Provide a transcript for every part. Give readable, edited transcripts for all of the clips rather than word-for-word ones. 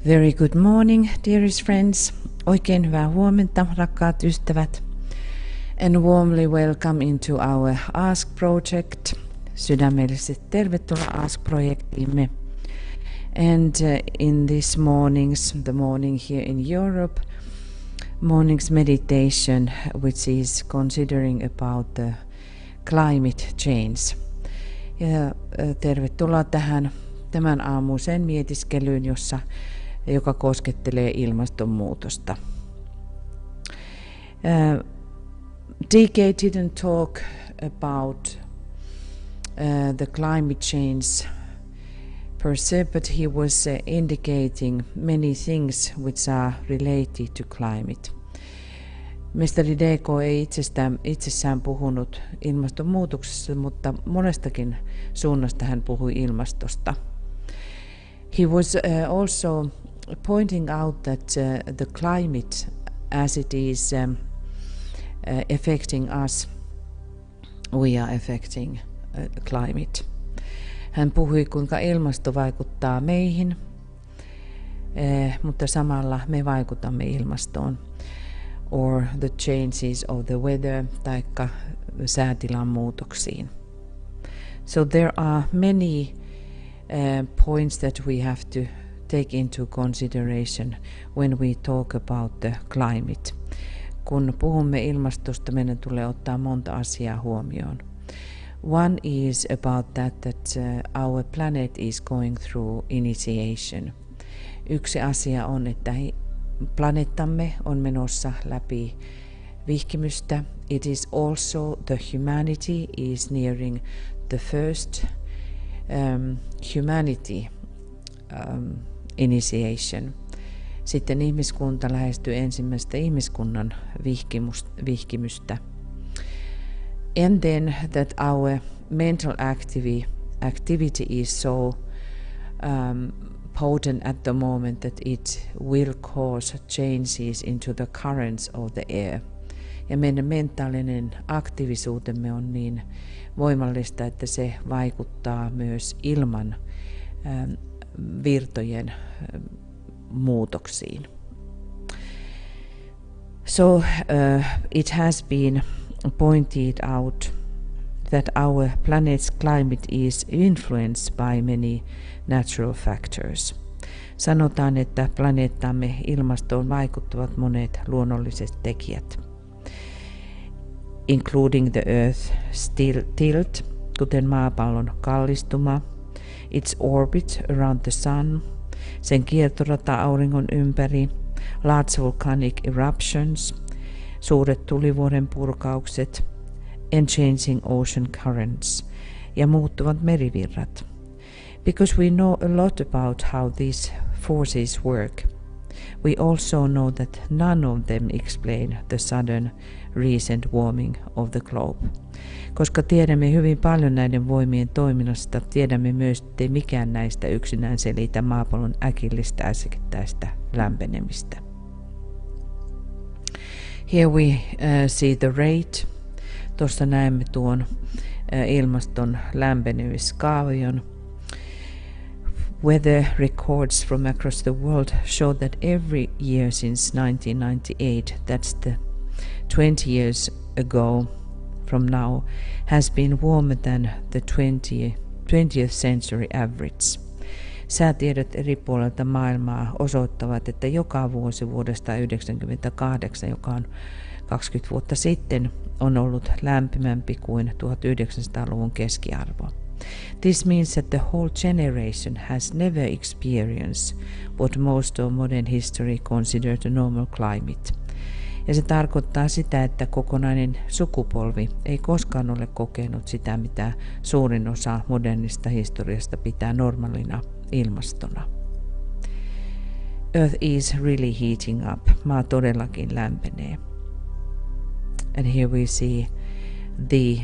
Very good morning, dearest friends. Oikein hyvää huomenta, rakkaat ystävät. And warmly welcome into our Ask Project. Sydämellisesti tervetuloa Ask-projektiimme. And in this the morning here in Europe, morning's meditation, which is considering about the climate change. Ja tervetuloa tähän tämän aamuiseen mietiskelyyn, joka koskettelee ilmastonmuutosta. DK didn't talk about the climate change per se, but he was indicating many things which are related to climate. Mestari DK ei itsessään puhunut ilmastonmuutoksesta, mutta monestakin suunnasta hän puhui ilmastosta. He was also pointing out that the climate, as it is affecting us, we are affecting climate. Hän puhui, kuinka ilmasto vaikuttaa meihin, mutta samalla me vaikutamme ilmastoon, or the changes of the weather, taikka säätilan muutoksiin. So there are many points that we have to take into consideration when we talk about the climate. Kun puhumme ilmastosta, meidän tulee ottaa monta asiaa huomioon. One is about that our planet is going through initiation. Yksi asia on, että planeettamme on menossa läpi vihkimystä. It is also the humanity is nearing the first humanity initiation. Sitten ihmiskunta lähestyy ensimmäistä ihmiskunnan vihkimystä. And then that our mental activity is so potent at the moment that it will cause changes into the currents of the air. Ja meidän mentaalinen aktiivisuutemme on niin voimallista, että se vaikuttaa myös ilman virtojen muutoksiin. So it has been pointed out that our planet's climate is influenced by many natural factors. Sanotaan, että planeettamme ilmastoon vaikuttavat monet luonnolliset tekijät, including the Earth's tilt, kuten maapallon kallistuma, its orbit around the sun, sen kiertorata auringon ympäri, large volcanic eruptions, suuret tulivuoren purkaukset, and changing ocean currents, ja muuttuvat merivirrat. Because we know a lot about how these forces work, we also know that none of them explain the sudden recent warming of the globe. Koska tiedämme hyvin paljon näiden voimien toiminnasta, tiedämme myös, ettei mikään näistä yksinään selitä maapallon äkillistä äskettäistä lämpenemistä. Here we see the rate. Tuossa näemme tuon ilmaston lämpenemiskaavion. Weather records from across the world show that every year since 1998, that's the 20 years ago from now, has been warmer than the 20th century average. Säätiedot eri puolilta maailmaa osoittavat, että joka vuosi vuodesta 1998, joka on 20 vuotta sitten, on ollut lämpimämpi kuin 1900-luvun keskiarvo. This means that the whole generation has never experienced what most of modern history considered a normal climate. Ja se tarkoittaa sitä, että kokonainen sukupolvi ei koskaan ole kokenut sitä, mitä suurin osa modernista historiasta pitää normaalina ilmastona. Earth is really heating up. Maa todellakin lämpenee. And here we see the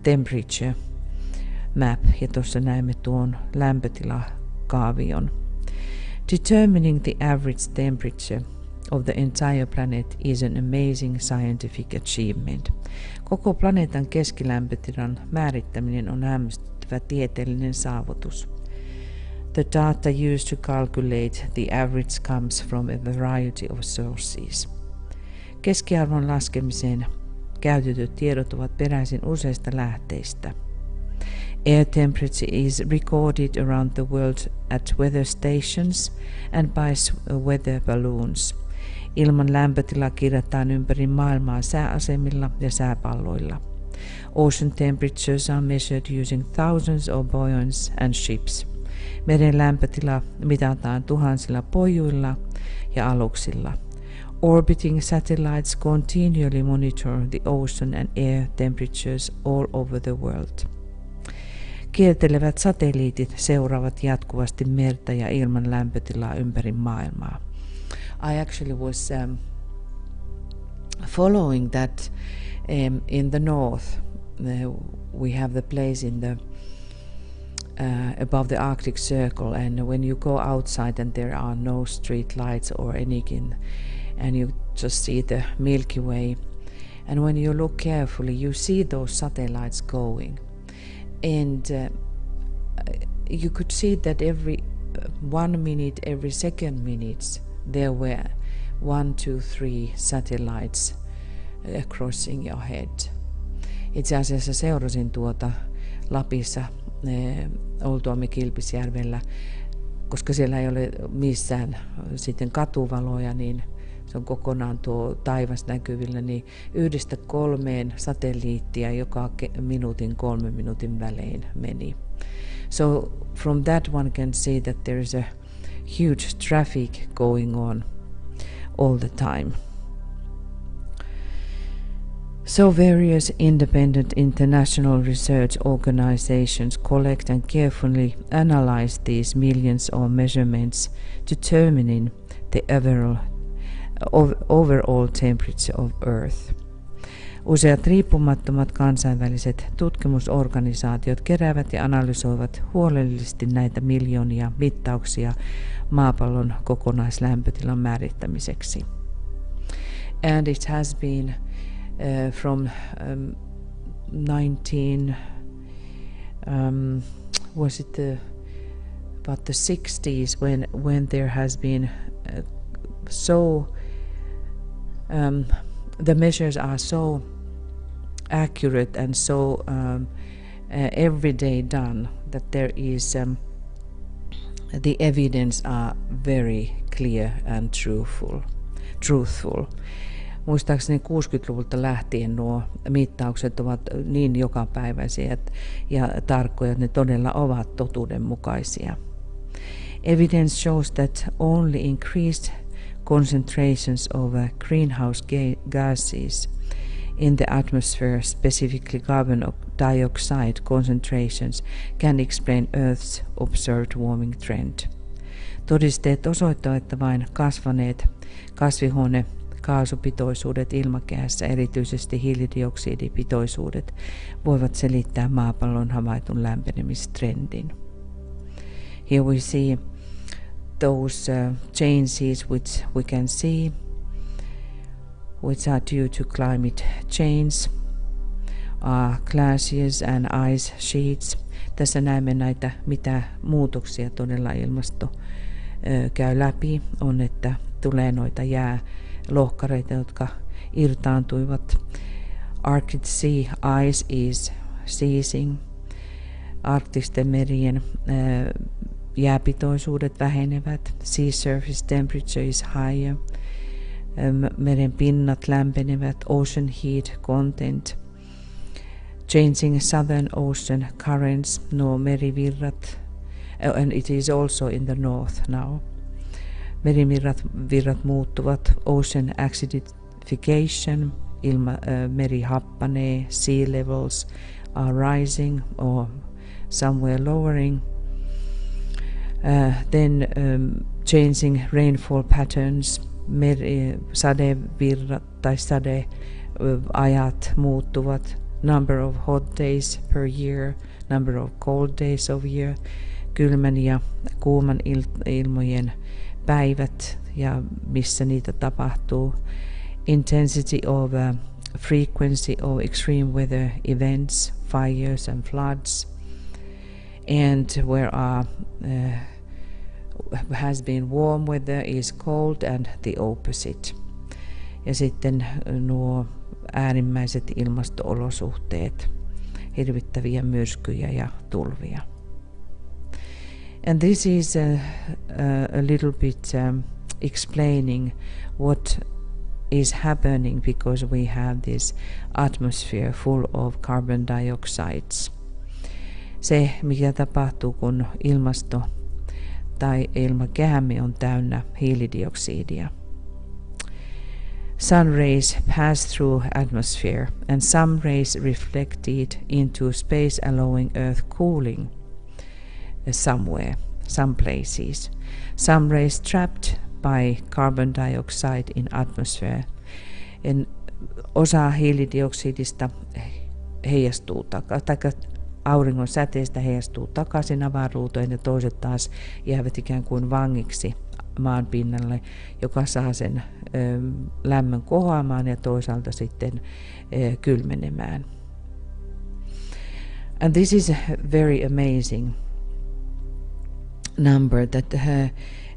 temperature map. Ja tuossa näemme tuon lämpötilakaavion. Determining the average temperature of the entire planet is an amazing scientific achievement. Koko planeetan keskilämpötilan määrittäminen on hämmästyttävä tieteellinen saavutus. The data used to calculate the average comes from a variety of sources. Keskiarvon laskemiseen käytetyt tiedot ovat peräisin useista lähteistä. Air temperature is recorded around the world at weather stations and by weather balloons. Ilman lämpötila kirjataan ympäri maailmaa sääasemilla ja sääpalloilla. Ocean temperatures are measured using thousands of buoys and ships. Meren lämpötila mitataan tuhansilla pojuilla ja aluksilla. Orbiting satellites continually monitor the ocean and air temperatures all over the world. Kiertelevät satelliitit seuraavat jatkuvasti merta ja ilman lämpötilaa ympäri maailmaa. I actually was following that in the north. We have the place in the above the Arctic Circle, and when you go outside and there are no street lights or anything, and you just see the Milky Way, and when you look carefully you see those satellites going, and you could see that every 1 minute, every second minutes there were 1, 2, 3 satellites crossing your head. Itse asiassa seurasin tuota Lapissa oltuamme Kilpisjärvellä, koska siellä ei ole missään sitten katuvaloja, niin se on kokonaan tuo taivas näkyvillä, niin 1-3 satelliittia joka minuutin 3 minuutin välein meni. So from that one can see that there is a huge traffic going on all the time. So various independent international research organizations collect and carefully analyze these millions of measurements, determining the overall temperature of Earth. Useat riippumattomat kansainväliset tutkimusorganisaatiot keräävät ja analysoivat huolellisesti näitä miljoonia mittauksia maapallon kokonaislämpötilan määrittämiseksi. And it has been from about the 60s when there has been the measures are so accurate and so every day done that there is the evidence are very clear and truthful. Muistaakseni 60-luvulta lähtien nuo mittaukset ovat niin jokapäiväisiä ja tarkkoja, että ne todella ovat totuudenmukaisia. Evidence shows that only increased concentrations of greenhouse gases in the atmosphere, specifically carbon dioxide concentrations, can explain Earth's observed warming trend. Todisteet osoittavat, että vain kasvaneet kasvihuonekaasupitoisuudet ilmakehässä, erityisesti hiilidioksidipitoisuudet, voivat selittää maapallon havaitun lämpenemistrendin. Here we see those changes which we can see, which are due to climate change, glaciers and ice sheets. Tässä näemme näitä, mitä muutoksia todella ilmasto käy läpi. On, että tulee noita jäälohkareita, jotka irtaantuivat. Arctic Sea ice is ceasing. Arktisten merien jääpitoisuudet vähenevät. Sea surface temperature is higher. Meren pinnat lämpenevät. Ocean heat content. Changing southern ocean currents, nuo merivirrat, and it is also in the north now. Merivirrat muuttuvat. Ocean acidification, meri happanee. Sea levels are rising or somewhere lowering. Then changing rainfall patterns, sadevirrat tai sadeajat muuttuvat. Number of hot days per year, number of cold days of year, kylmän ja kuuman ilmojen päivät ja missä niitä tapahtuu. Intensity of frequency of extreme weather events, fires and floods, and where are has been warm weather is cold and the opposite. Ja sitten nuo äärimmäiset ilmasto-olosuhteet, hirvittäviä myrskyjä ja tulvia. And this is a little bit explaining what is happening because we have this atmosphere full of carbon dioxides. Se, mikä tapahtuu, kun ilmasto tai ilmakehämme on täynnä hiilidioksidia. Sun rays pass through atmosphere and some rays reflected into space, allowing Earth cooling somewhere, some places. Some rays trapped by carbon dioxide in atmosphere. Osa hiilidioksidista heijastuu auringon säteestä heijastuu takaisin avaruuteen ja toiset taas jäävät ikään kuin vangiksi maan pinnalle, joka saa sen lämmön kohoamaan ja toisaalta sitten kylmenemään. And this is a very amazing number that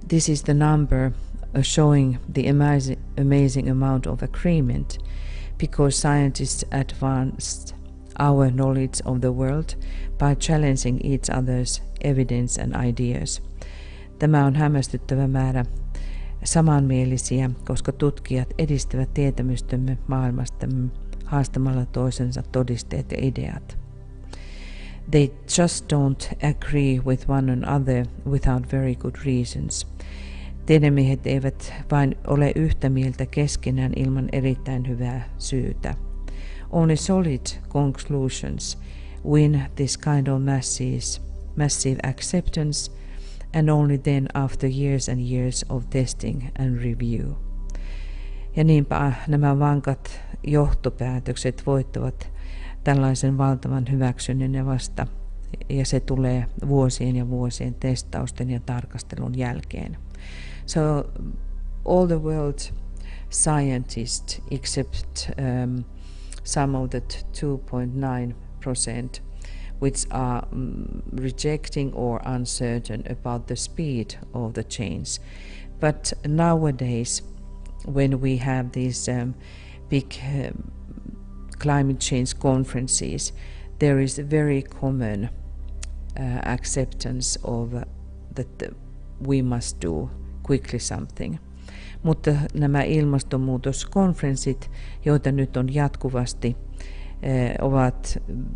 this is the number showing the amazing amount of agreement because scientists advanced our knowledge of the world by challenging each other's evidence and ideas. Tämä on hämmästyttävä määrä samanmielisiä, koska tutkijat edistävät tietämystämme maailmasta haastamalla toisensa todisteet ja ideat. They just don't agree with one another without very good reasons. Tiedemiehet eivät vain ole yhtä mieltä keskenään ilman erittäin hyvää syytä. Only solid conclusions win this kind of massive acceptance, and only then after years and years of testing and review. Ja niinpä nämä vankat johtopäätökset voittavat tällaisen valtavan hyväksynnän ja se tulee vuosien ja vuosien testausten ja tarkastelun jälkeen. So all the world scientists except some of the 2.9% which are rejecting or uncertain about the speed of the change. But nowadays, when we have these big climate change conferences, there is a very common acceptance of that we must do quickly something. Mutta nämä ilmastonmuutoskonferenssit, joita nyt on jatkuvasti,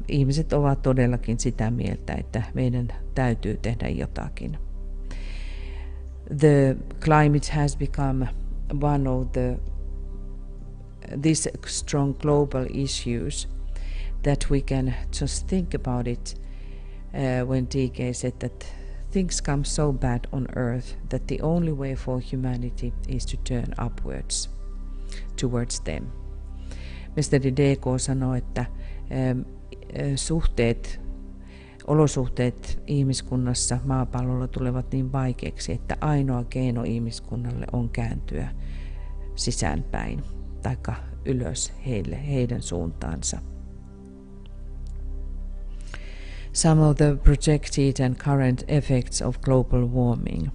ihmiset ovat todellakin sitä mieltä, että meidän täytyy tehdä jotakin. The climate has become one of these strong global issues that we can just think about it when DK said that things come so bad on Earth that the only way for humanity is to turn upwards towards them. Mestari DK sanoi, että olosuhteet ihmiskunnassa maapallolla tulevat niin vaikeaksi, että ainoa keino ihmiskunnalle on kääntyä sisäänpäin taikka ylös heidän suuntaansa. Some of the projected and current effects of global warming.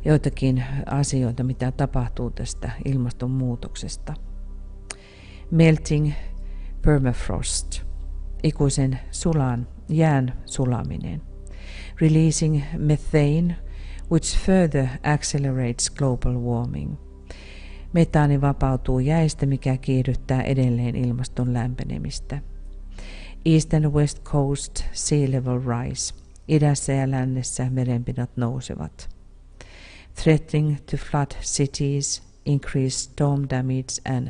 Joitakin asioita, mitä tapahtuu tästä ilmastonmuutoksesta. Melting permafrost, ikuisen jään sulaminen. Releasing methane, which further accelerates global warming. Metaani vapautuu jäistä, mikä kiihdyttää edelleen ilmaston lämpenemistä. East and West Coast sea level rise. Idässä ja lännessä merenpinnat nousevat. Threatening to flood cities, increase storm damage and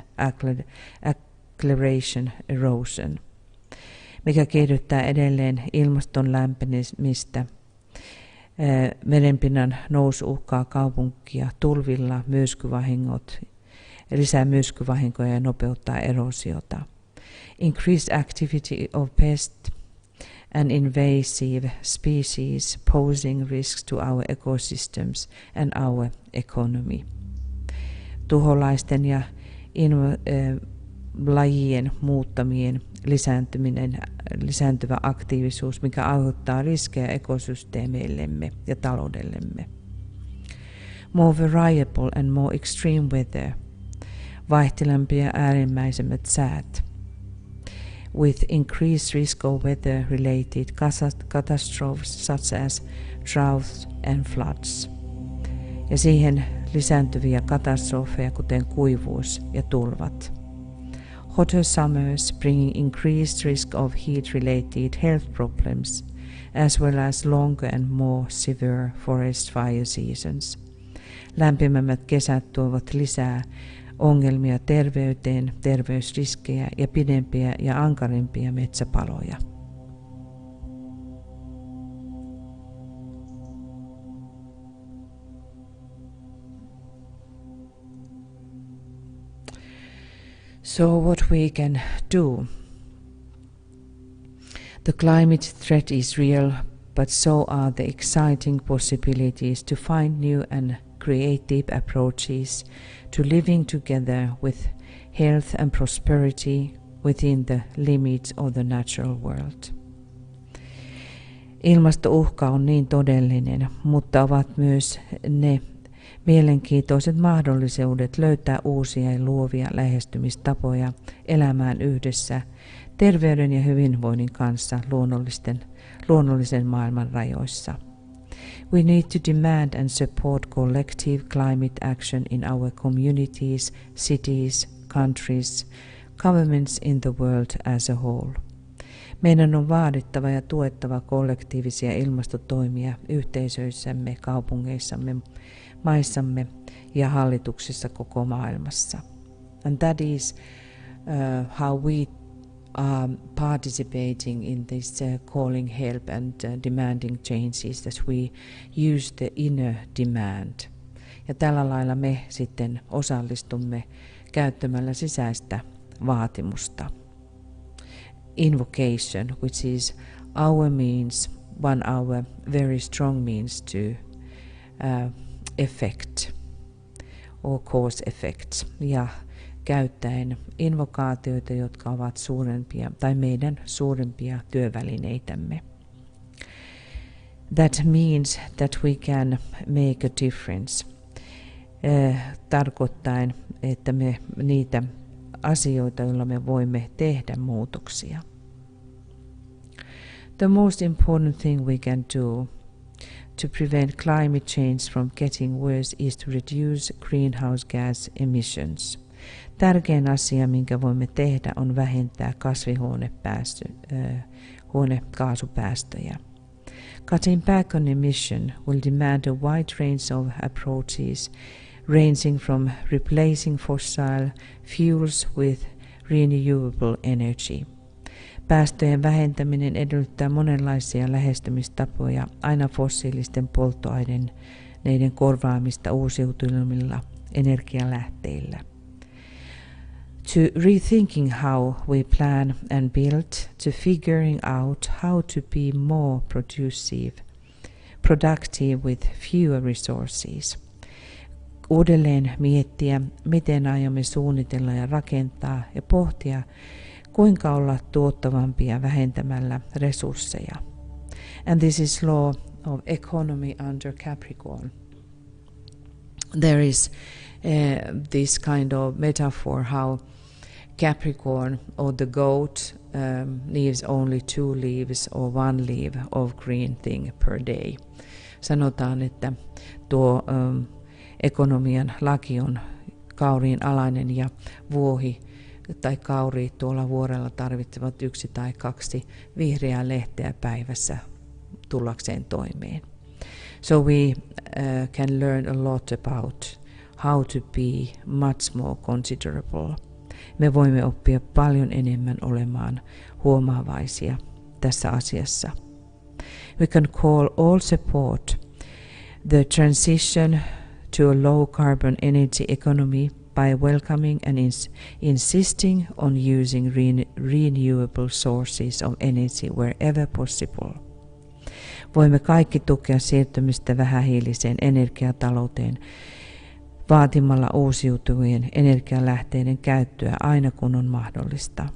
acceleration erosion, mikä kiihdyttää edelleen ilmaston lämpenemistä. Merenpinnan nousu uhkaa kaupunkia tulvilla, lisää myrskyvahinkoja ja nopeuttaa erosiota. Increased activity of pest and invasive species posing risks to our ecosystems and our economy. Tuholaisten ja lajien muuttamien lisääntyvä aktiivisuus, mikä aiheuttaa riskejä ekosysteemeillemme ja taloudellemme. More variable and more extreme weather, vaihtelampi ja äärimmäisemmät säät, with increased risk of weather-related catastrophes such as droughts and floods, ja siihen lisääntyviä katastrofeja, kuten kuivuus ja tulvat. Hotter summers bringing increased risk of heat-related health problems, as well as longer and more severe forest fire seasons. Lämpimämmät kesät tuovat lisää ongelmia terveyteen, terveysriskejä ja pidempiä ja ankarimpia metsäpaloja. So what we can do? The climate threat is real, but so are the exciting possibilities to find new and creative approaches to living together with health and prosperity within the limits of the natural world. Ilmastouhka on niin todellinen, mutta ovat myös ne mielenkiintoiset mahdollisuudet löytää uusia ja luovia lähestymistapoja elämään yhdessä terveyden ja hyvinvoinnin kanssa luonnollisen maailman rajoissa. We need to demand and support collective climate action in our communities, cities, countries, governments in the world as a whole. Meidän on vaadittava ja tuettava kollektiivisia ilmastotoimia yhteisöissämme, kaupungeissamme, maissamme ja hallituksissa koko maailmassa. And that is how we are participating in this calling help and demanding changes, that we use the inner demand. Ja tällä lailla me sitten osallistumme käyttämällä sisäistä vaatimusta. Invocation, which is our means, our very strong means to effect or cause effects, ja käyttäen invokaatioita, jotka ovat suurempia tai meidän suurimpia työvälineitämme. That means that we can make a difference, tarkoittaen, että me niitä asioita, joilla me voimme tehdä muutoksia. The most important thing we can do to prevent climate change from getting worse is to reduce greenhouse gas emissions. Tärkein asia, minkä voimme tehdä, on vähentää kasvihuonekaasupäästöjä. Cutting back on emission will demand a wide range of approaches, ranging from replacing fossil fuels with renewable energy. Päästöjen vähentäminen edellyttää monenlaisia lähestymistapoja, aina fossiilisten polttoaineiden korvaamista uusiutuvilla energialähteillä. To rethinking how we plan and build, to figuring out how to be more productive with fewer resources. Uudelleen miettiä, miten aiomme suunnitella ja rakentaa, ja pohtia, kuinka olla tuottavampia vähentämällä resursseja. And this is law of economy under Capricorn. There is this kind of metaphor how Capricorn, or the goat, leaves only 2 leaves or 1 leaf of green thing per day. Sanotaan, että tuo ekonomian laki on kauriin alainen, ja vuohi tai kauri tuolla vuorella tarvitsevat 1 tai 2 vihreää lehteä päivässä tullakseen toimeen. So we can learn a lot about how to be much more considerable. Me voimme oppia paljon enemmän olemaan huomaavaisia tässä asiassa. We can call all support the transition to a low carbon energy economy by welcoming and insisting on using renewable sources of energy wherever possible. Voimme kaikki tukea siirtymistä vähähiiliseen energiatalouteen vaatimalla uusiutuvien energialähteiden käyttöä aina kun on mahdollista.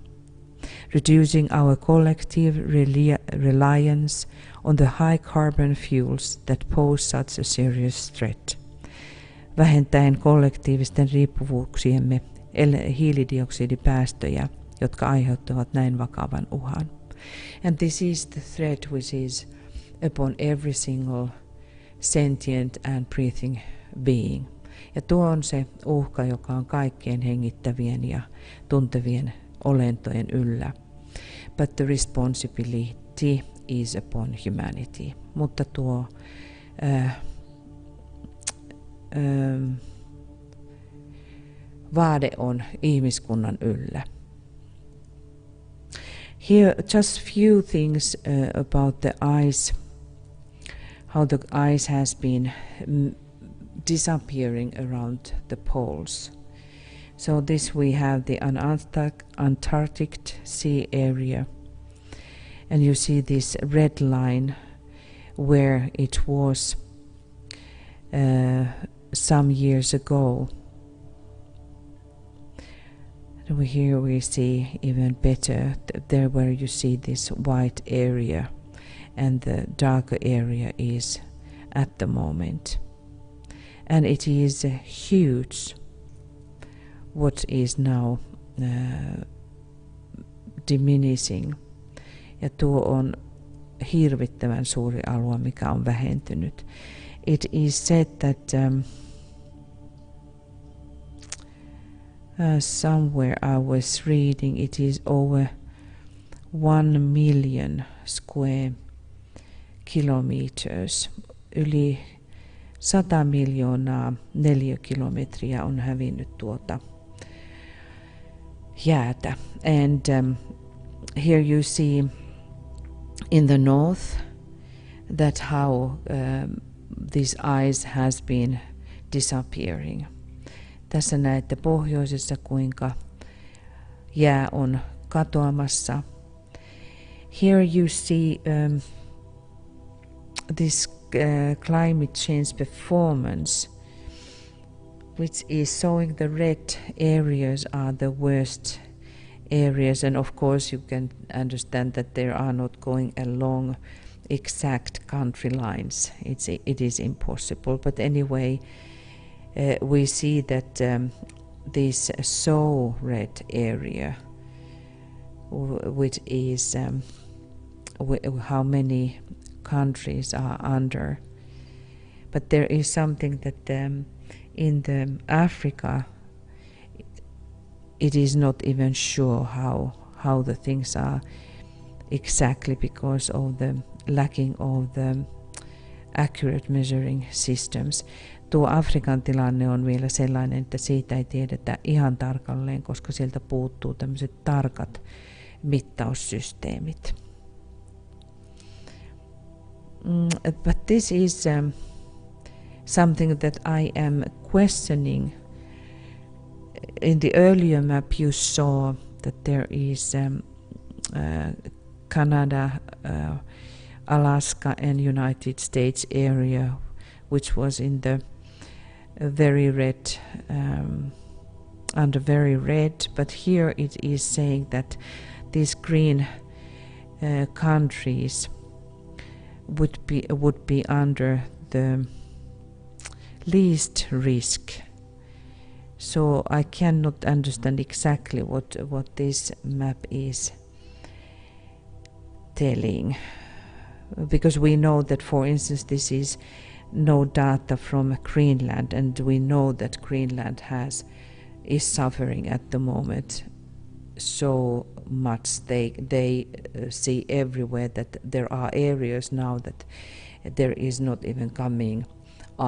Reducing our collective reliance on the high carbon fuels that pose such a serious threat. Vähentäen kollektiivisten riippuvuuksiemme hiilidioksidipäästöjä, jotka aiheuttavat näin vakavan uhan. And this is the threat which is upon every single sentient and breathing being. Ja tuo on se uhka, joka on kaikkien hengittävien ja tuntevien olentojen yllä. But the responsibility is upon humanity. Mutta tuo vaade on ihmiskunnan yllä. Here just few things about the ice, how the ice has been disappearing around the poles. So this we have the Antarctic Sea area, and you see this red line where it was some years ago. And here we see even better there where you see this white area, and the darker area is at the moment. And it is huge what is now diminishing. Ja tuo on hirvittävän suuri alue, mikä on vähentynyt. It is said that somewhere I was reading it is over 1 million square kilometers. Yli 100 miljoonaa neliökilometriä on hävinnyt tuota jäätä. And here you see in the north that how this ice has been disappearing. Tässä näette pohjoisessa kuinka jää on katoamassa. Here you see this climate change performance, which is showing the red areas are the worst areas, and of course you can understand that they are not going along exact country lines. It is impossible, but anyway we see that this so red area, which is how many countries are under, but there is something that in the Africa it is not even sure how the things are exactly because of the lacking of the accurate measuring systems. Tuo Afrikan tilanne on vielä sellainen, että siitä ei tiedetä ihan tarkalleen, koska sieltä puuttuu tämmöiset tarkat mittaussysteemit. But this is something that I am questioning. In the earlier map you saw that there is Canada, Alaska and United States area, which was in the very red, under very red, but here it is saying that these green countries would be under the least risk. So I cannot understand exactly what this map is telling, because we know that, for instance, this is no data from Greenland, and we know that Greenland is suffering at the moment so much. They see everywhere that there are areas now that there is not even coming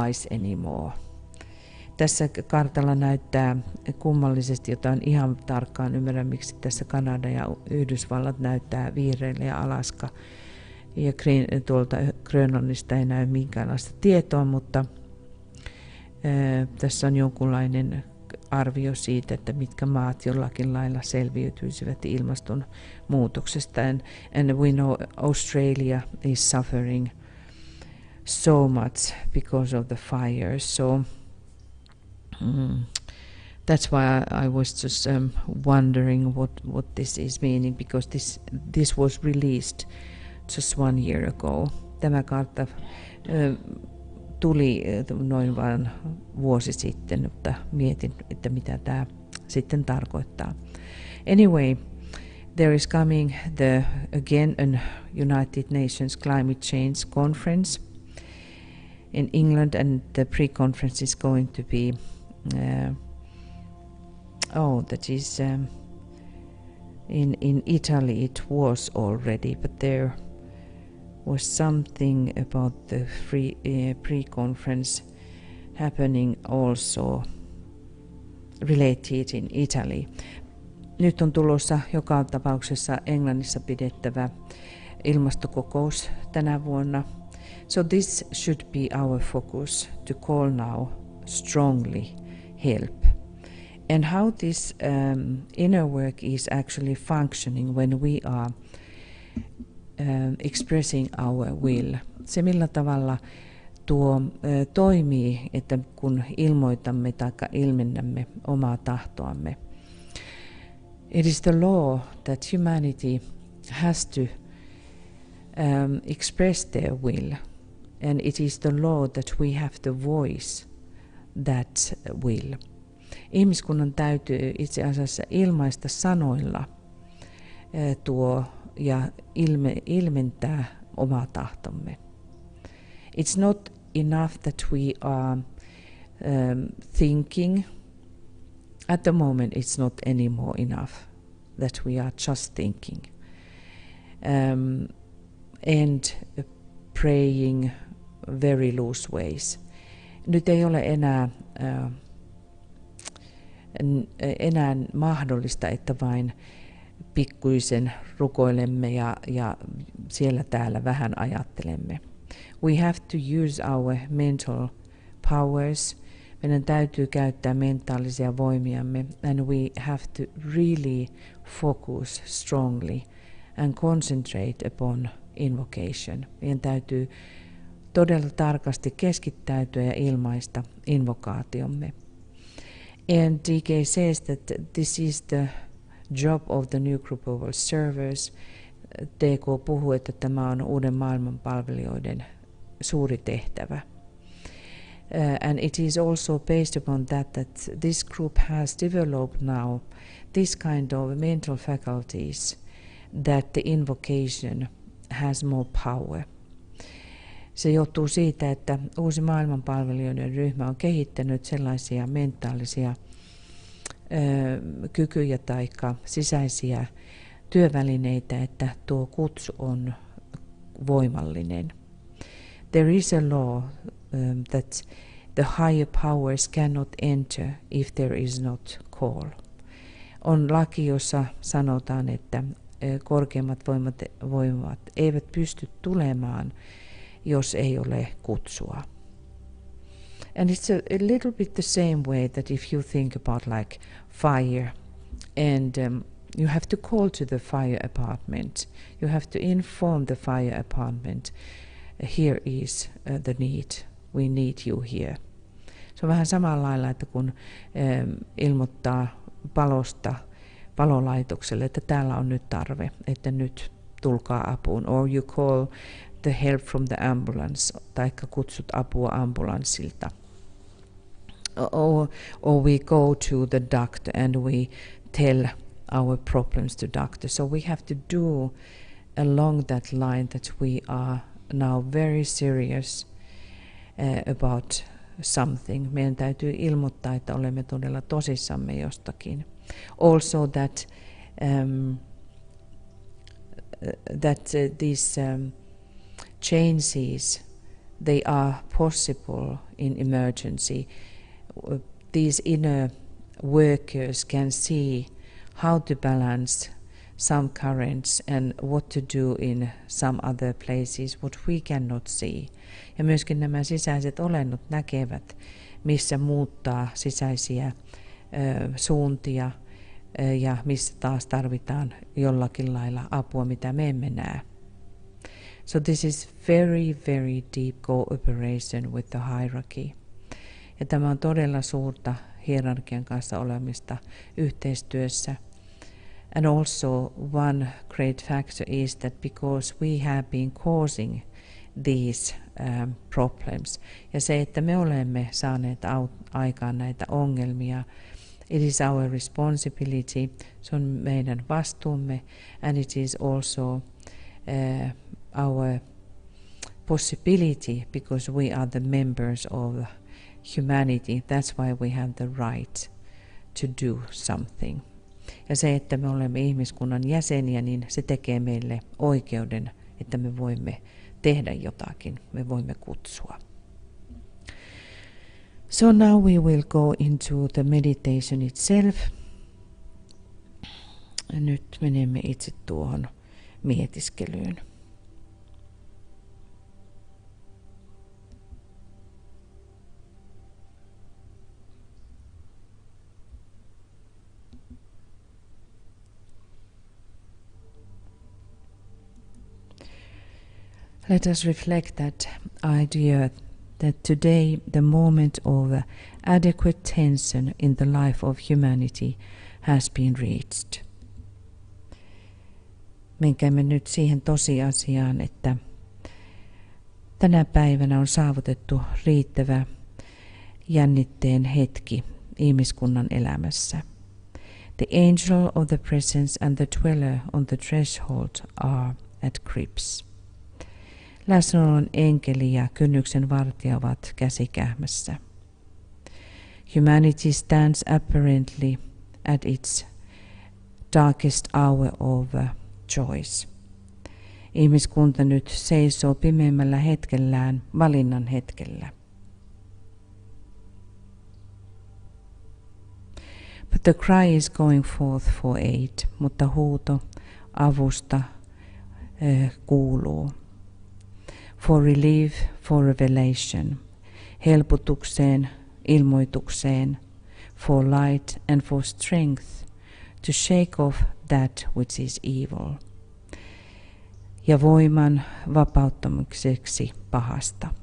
ice anymore. Tässä kartalla näyttää kummallisesti, jota en ihan tarkkaan ymmärrä, miksi tässä Kanada ja Yhdysvallat näyttää vihreille ja Alaska. Ja tuolta Grönlannista ei näy minkäänlaista tietoa, mutta tässä on jonkunlainen arvio siitä, että mitkä maat jollakin lailla selviytyisivät ilmastonmuutoksesta. And we know Australia is suffering so much because of the fires. So That's why I was just wondering what this is meaning, because this was released just 1 year ago. Tämä kartta tuli noin vain vuosi sitten, mutta mietin, että mitä tämä sitten tarkoittaa. Anyway, there is coming again an United Nations Climate Change Conference in England, and the pre-conference is going to be in Italy. It was already, but there was something about the pre-conference happening also related in Italy. Nyt on tulossa joka tapauksessa Englannissa pidettävä ilmastokokous tänä vuonna. So this should be our focus, to call now strongly help. And how this inner work is actually functioning when we are expressing our will. Se millä tavalla tuo toimii, että kun ilmoitamme tai ilmennämme omaa tahtoamme. It is the law that humanity has to express their will, and it is the law that we have to voice that will. Ihmiskunnan täytyy itse asiassa ilmaista sanoilla tuo ja ilmentää omaa tahtomme. It's not enough that we are thinking. At the moment it's not anymore enough that we are just thinking. And praying very loose ways. Nyt ei ole enää mahdollista, että vain pikkuisen rukoilemme ja siellä täällä vähän ajattelemme. We have to use our mental powers. Meidän täytyy käyttää mentaalisia voimiamme, and we have to really focus strongly and concentrate upon invocation. Meidän täytyy todella tarkasti keskittäytyä ja ilmaista invokaatiomme. And DK says that this is the job of the new group of servers. DK puhuu, että tämä on uuden maailman palvelijoiden suuri tehtävä. And it is also based upon that this group has developed now this kind of mental faculties that the invocation has more power. Se johtuu siitä, että uusi maailmanpalvelijoiden ryhmä on kehittänyt sellaisia mentaalisia kykyjä tai sisäisiä työvälineitä, että tuo kutsu on voimallinen. There is a law that the higher powers cannot enter if there is not call. On laki, jossa sanotaan, että korkeimmat voimat eivät pysty tulemaan, jos ei ole kutsua. And it's a little bit the same way that if you think about like fire, and you have to call to the fire apartment, you have to inform the fire apartment, here is the need, we need you here. Se on vähän samalla lailla, että kun ilmoittaa palosta palolaitokselle, että täällä on nyt tarve, että nyt tulkaa apuun. Or you call the help from the ambulance, taikka kutsut apua ambulanssilta. Or we go to the doctor and we tell our problems to doctor. So we have to do along that line that we are now very serious about something. Meidän täytyy ilmoittaa, että olemme todella tosissamme jostakin. Also that these changes, they are possible in emergency. These inner workers can see how to balance some currents and what to do in some other places, what we cannot see. Ja myöskin nämä sisäiset olennot näkevät, missä muuttaa sisäisiä suuntia ja missä taas tarvitaan jollakin lailla apua, mitä me emme näe. So this is very, very deep cooperation with the hierarchy. Ja tämä on todella suurta hierarkian kanssa olemista yhteistyössä. And also one great factor is that because we have been causing these problems, ja se, että me olemme saaneet aikaan näitä ongelmia, it is our responsibility, se on meidän vastuumme, and it is also our possibility because we are the members of humanity. That's why we have the right to do something. Ja se, että me olemme ihmiskunnan jäseniä, niin se tekee meille oikeuden, että me voimme tehdä jotakin, me voimme kutsua. So now we will go into the meditation itself. Ja nyt menemme itse tuohon mietiskelyyn. Let us reflect that idea that today the moment of adequate tension in the life of humanity has been reached. Menkäämme nyt siihen tosiasiaan, että tänä päivänä on saavutettu riittävä jännitteen hetki ihmiskunnan elämässä. The angel of the presence and the dweller on the threshold are at grips. Läsnäolon enkeli ja kynnyksen vartija ovat käsikähmässä. Humanity stands apparently at its darkest hour of choice. Ihmiskunta nyt seisoo pimeimmällä hetkellään, valinnan hetkellä. But the cry is going forth for aid, mutta huuto avusta kuuluu. For relief, for revelation, helpotukseen, ilmoitukseen, for light and for strength, to shake off that which is evil, ja voiman vapauttamiseksi pahasta.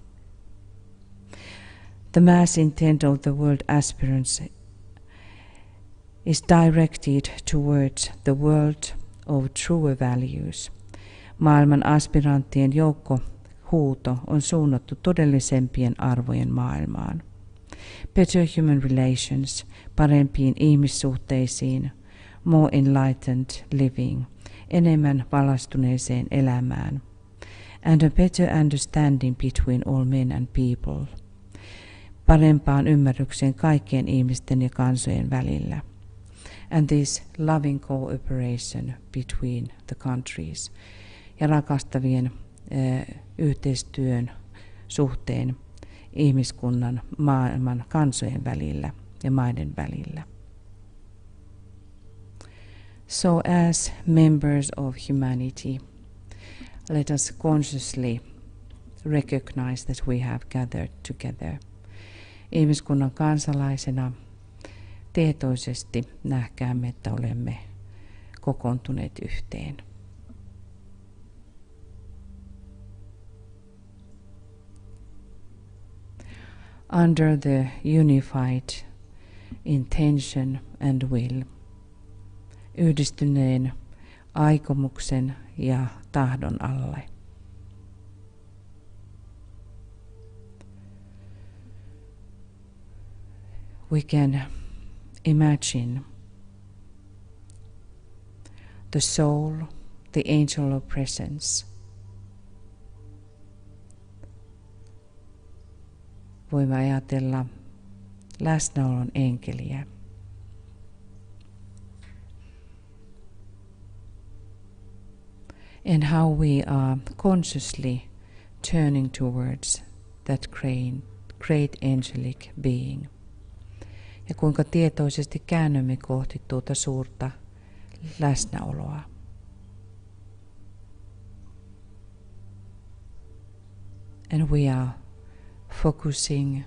The mass intent of the world aspirants is directed towards the world of truer values. Maailman aspiranttien huuto on suunnattu todellisempien arvojen maailmaan. Better human relations, parempiin ihmissuhteisiin, more enlightened living, enemmän valastuneeseen elämään, and a better understanding between all men and people, parempaan ymmärrykseen kaikkien ihmisten ja kansojen välillä, and this loving cooperation between the countries, ja rakastavien yhteistyön suhteen ihmiskunnan, maailman kansojen välillä ja maiden välillä. So as members of humanity, let us consciously recognize that we have gathered together. Ihmiskunnan kansalaisena tietoisesti nähkäämme, että olemme kokoontuneet yhteen. Under the unified intention and will, yhdistyneen aikomuksen ja tahdon alle. We can imagine the soul, the angel of presence. Voimme ajatella läsnäolon enkeliä. And how we are consciously turning towards that great angelic being. Ja kuinka tietoisesti käännymme kohti tuota suurta läsnäoloa. And we are focusing,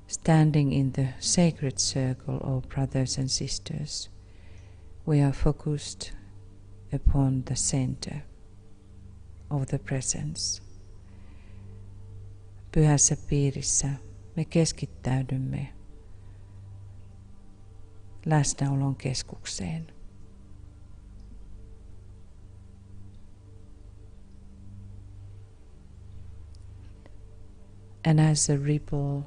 standing in the sacred circle of brothers and sisters. We are focused upon the center of the presence. Pyhässä piirissä me keskittäydymme läsnäolon keskukseen. And as a ripple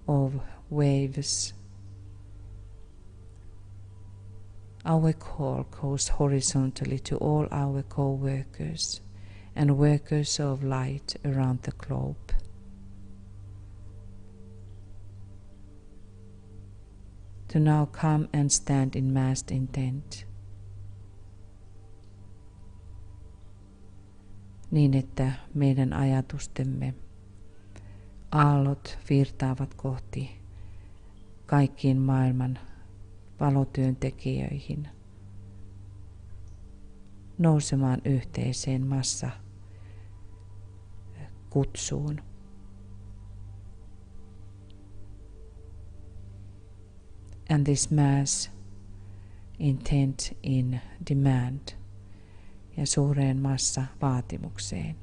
of waves, our call goes horizontally to all our co-workers and workers of light around the globe. To now come and stand in massed intent, niin että meidän ajatustemme aallot virtaavat kohti kaikkiin maailman valotyöntekijöihin, nousemaan yhteiseen massa kutsuun. And this mass intent in demand ja suureen massa vaatimukseen.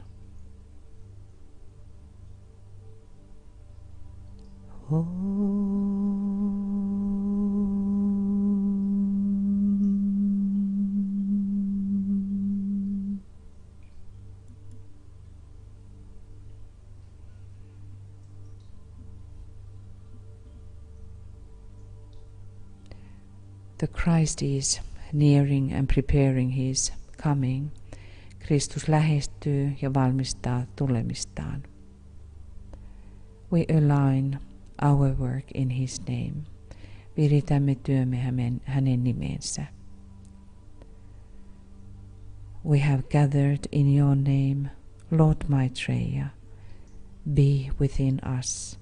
The Christ is nearing and preparing his coming. Kristus lähestyy ja valmistaa tulemistaan. We align our work in his name. Viritämme työmme hänen nimensä. We have gathered in your name, Lord Maitreya. Be within us.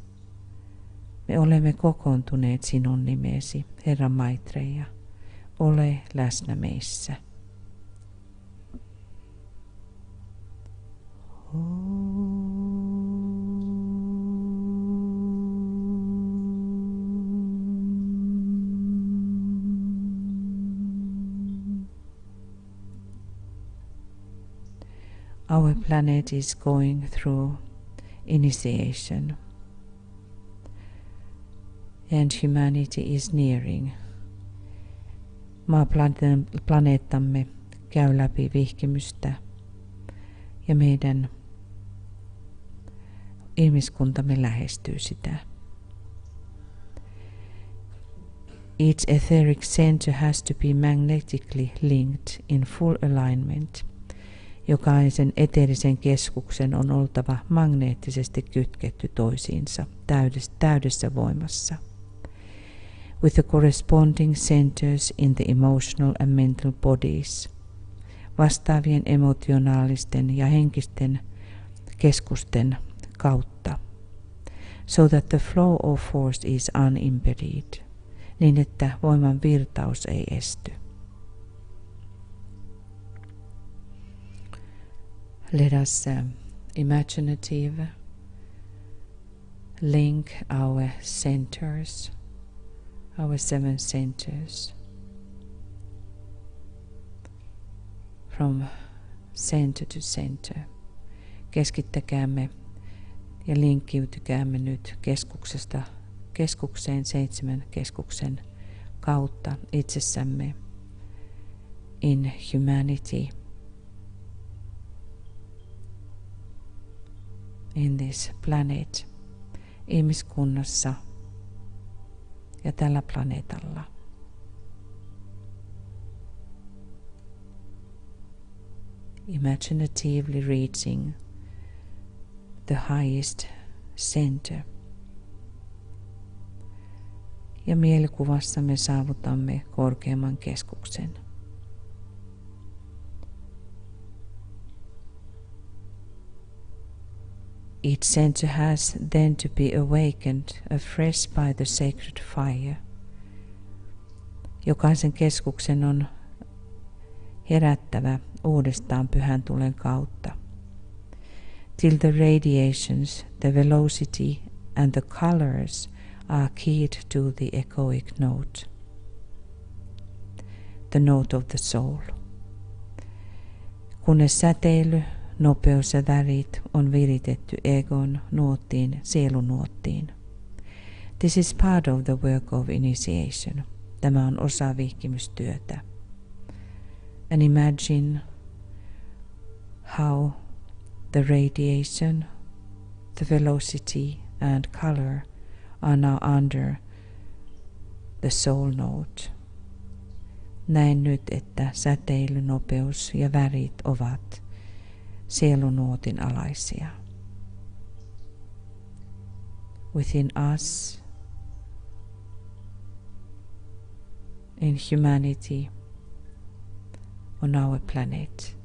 Me olemme kokoontuneet sinun nimesi, Herra Maitreya. Ole läsnä meissä. Our planet is going through initiation, and humanity is nearing. Maaplaneettamme käy läpi vihkimystä, ja meidän ihmiskuntamme lähestyy sitä. Each etheric center has to be magnetically linked in full alignment. Jokaisen eteerisen keskuksen on oltava magneettisesti kytketty toisiinsa täydessä voimassa. With the corresponding centers in the emotional and mental bodies, vastaavien emotionaalisten ja henkisten keskusten kautta, so that the flow of force is unimpeded, niin että voiman virtaus ei esty. Let us imaginative link our centers, our 7 centers, from center to center. Keskittäkäämme ja linkkiytykäämme nyt keskuksesta keskukseen 7 keskuksen kautta itsessämme in humanity, in this planet, ihmiskunnassa ja tällä planeetalla. Imaginatively reaching the highest center. Ja mielikuvassa me saavutamme korkeamman keskuksen. Each center has then to be awakened afresh by the sacred fire. Jokaisen keskuksen on herättävä uudestaan pyhän tulen kautta. Till the radiations, the velocity and the colors are keyed to the echoic note, the note of the soul. Kunnes säteily, nopeus ja värit on viritetty egon nuottiin, sielunuottiin. This is part of the work of initiation. Tämä on osa vihkimystyötä. And imagine how the radiation, the velocity and color are now under the soul node. Näen nyt, että säteilynopeus ja värit ovat sielunuotin alaisia. Within us, in humanity, on our planet.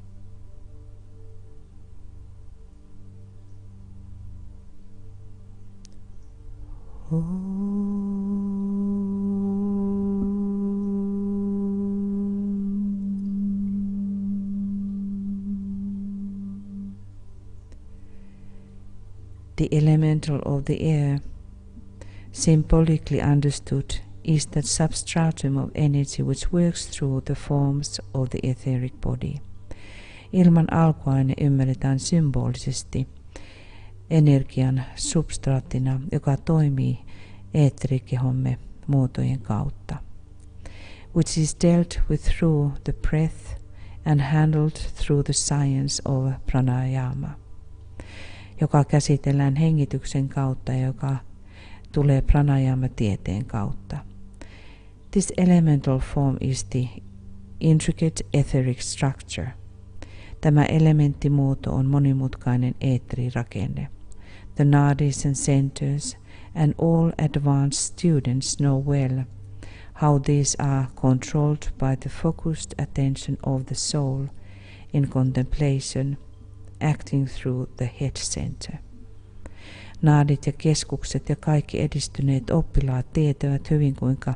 The elemental of the air, symbolically understood, is that substratum of energy which works through the forms of the etheric body. Ilman alkuaine ymmärretään symbolisesti energian substraattina, joka toimii eetterikehomme muotojen kautta, which is dealt with through the breath and handled through the science of pranayama, joka käsitellään hengityksen kautta ja joka tulee pranayama-tieteen kautta. This elemental form is the intricate etheric structure. Tämä elementtimuoto on monimutkainen eetterirakenne. The nadis and centers and all advanced students know well how these are controlled by the focused attention of the soul in contemplation, acting through the head center. Naadit ja keskukset ja kaikki edistyneet oppilaat tietävät hyvin, kuinka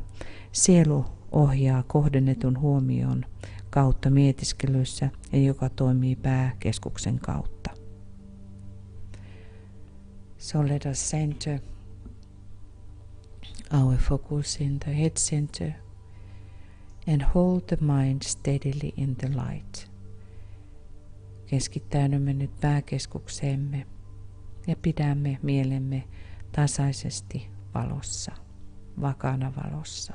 sielu ohjaa kohdennetun huomion kautta mietiskelyssä ja joka toimii pääkeskuksen kautta. So let us center our focus in the head center and hold the mind steadily in the light. Keskittäydymme nyt pääkeskukseemme ja pidämme mielemme tasaisesti valossa, vakaana valossa.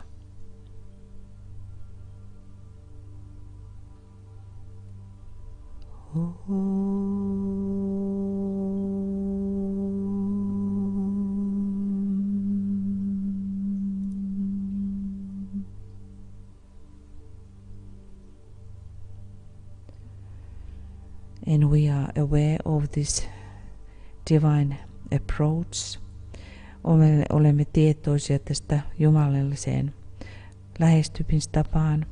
And we are aware of this divine approach. Olemme tietoisia tästä jumalalliseen lähestymistapaan.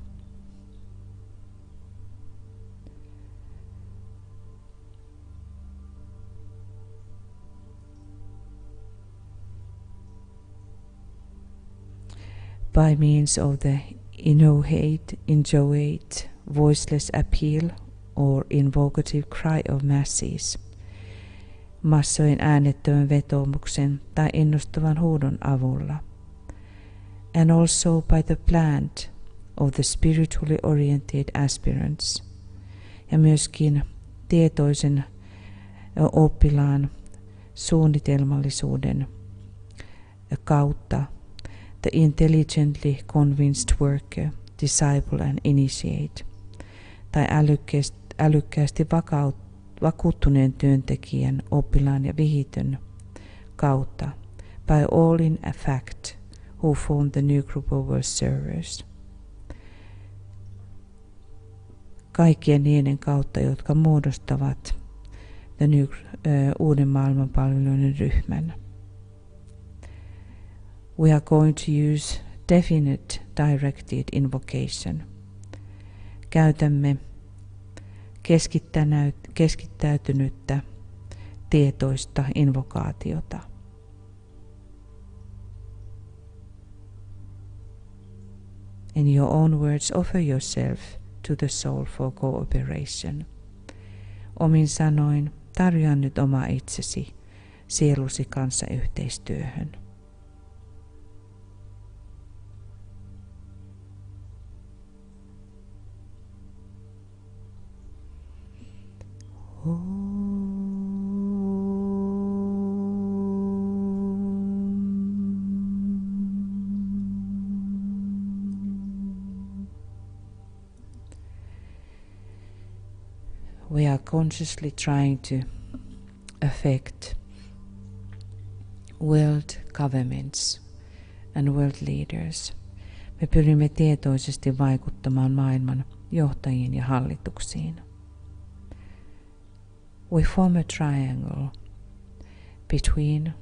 By means of the inchoate, voiceless appeal or invocative cry of masses, massojen äänettömän vetoomuksen tai innostavan huudon avulla, and also by the plant of the spiritually oriented aspirants, ja myöskin tietoisen oppilaan suunnitelmallisuuden kautta, the intelligently convinced worker, disciple and initiate, tai älykkäästi vakuuttuneen työntekijän, oppilaan ja vihitön kautta, by all in fact who form the new group of world servers. Kaikkien niiden kautta, jotka muodostavat the new, uuden maailmanpalveluiden ryhmän. We are going to use definite directed invocation. Käytämme keskittäytynyttä tietoista invokaatiota. In your own words, offer yourself to the soul for cooperation. Omin sanoin, tarjoa nyt oma itsesi sielusi kanssa yhteistyöhön. we are consciously trying to affect world governments and world leaders. Me pyrimme tietoisesti vaikuttamaan maailman johtajiin ja hallituksiin. We form a triangle between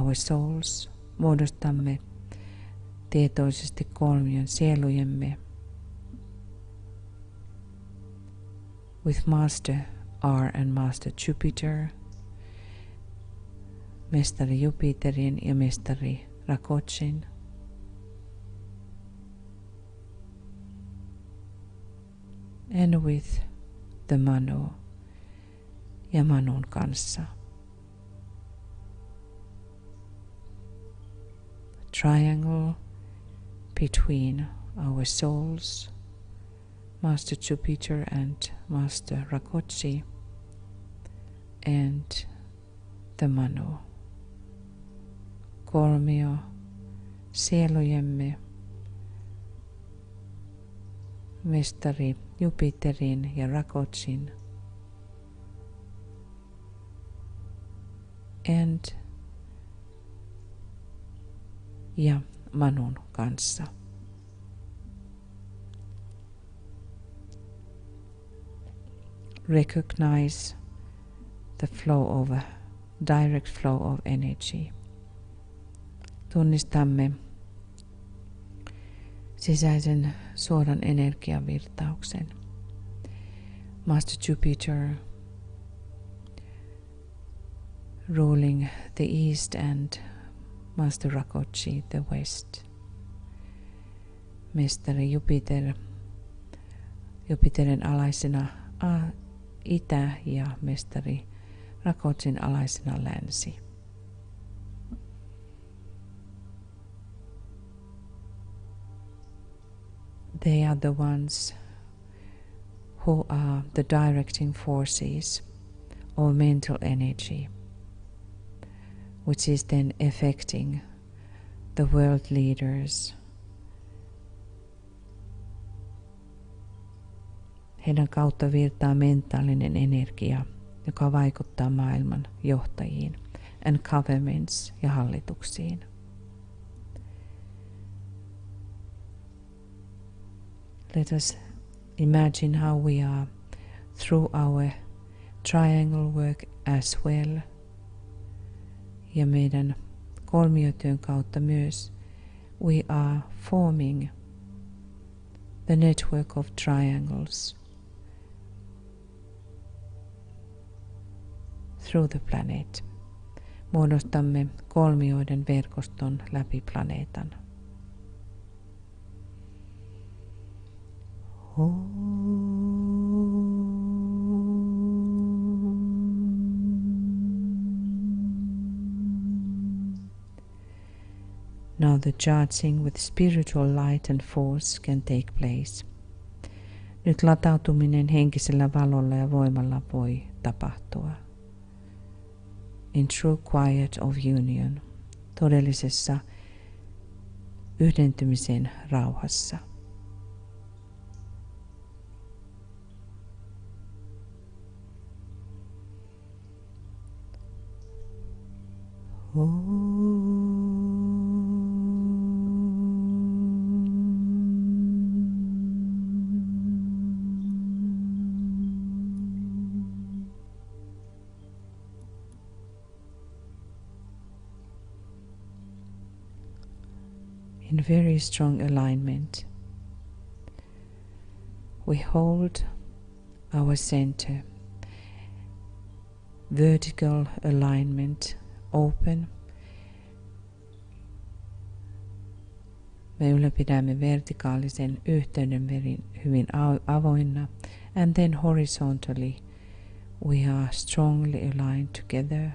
our souls. Muodostamme tietoisesti kolmion sielujemme with Master R and Master Jupiter, mestari Jupiterin ja mestari Rakotsin. And with the Manu ja Manun kanssa. Triangle between our souls, Master Jupiter and Master Rakotsi, and the Manu. Kolmio sielujemme, mestari Jupiterin ja Rakotsin, ja Manun kanssa. Recognize the flow of direct flow of energy. Tunnistamme sisäisen suoran energiavirtauksen. Master Jupiter ruling the east and Master Rakotsi the west. Mestari Jupiterin alaisena itä ja mestari Rakotsin alaisena länsi. They are the ones who are the directing forces of mental energy, which is then affecting the world leaders. Heidän kautta virtaa mentaalinen energia, joka vaikuttaa maailman johtajiin and governments ja hallituksiin. Let us imagine how we are through our triangle work as well. Ja meidän kolmiotyön kautta myös we are forming the network of triangles through the planet. Muodostamme kolmioiden verkoston läpi planeetan. Now the charging with spiritual light and force can take place. Nyt latautuminen henkisellä valolla ja voimalla voi tapahtua. In true quiet of union, todellisessa yhdentymisen rauhassa. In very strong alignment, we hold our center, vertical alignment open. Me ylläpidämme vertikaalisen yhteyden hyvin avoinna, and then horizontally we are strongly aligned together.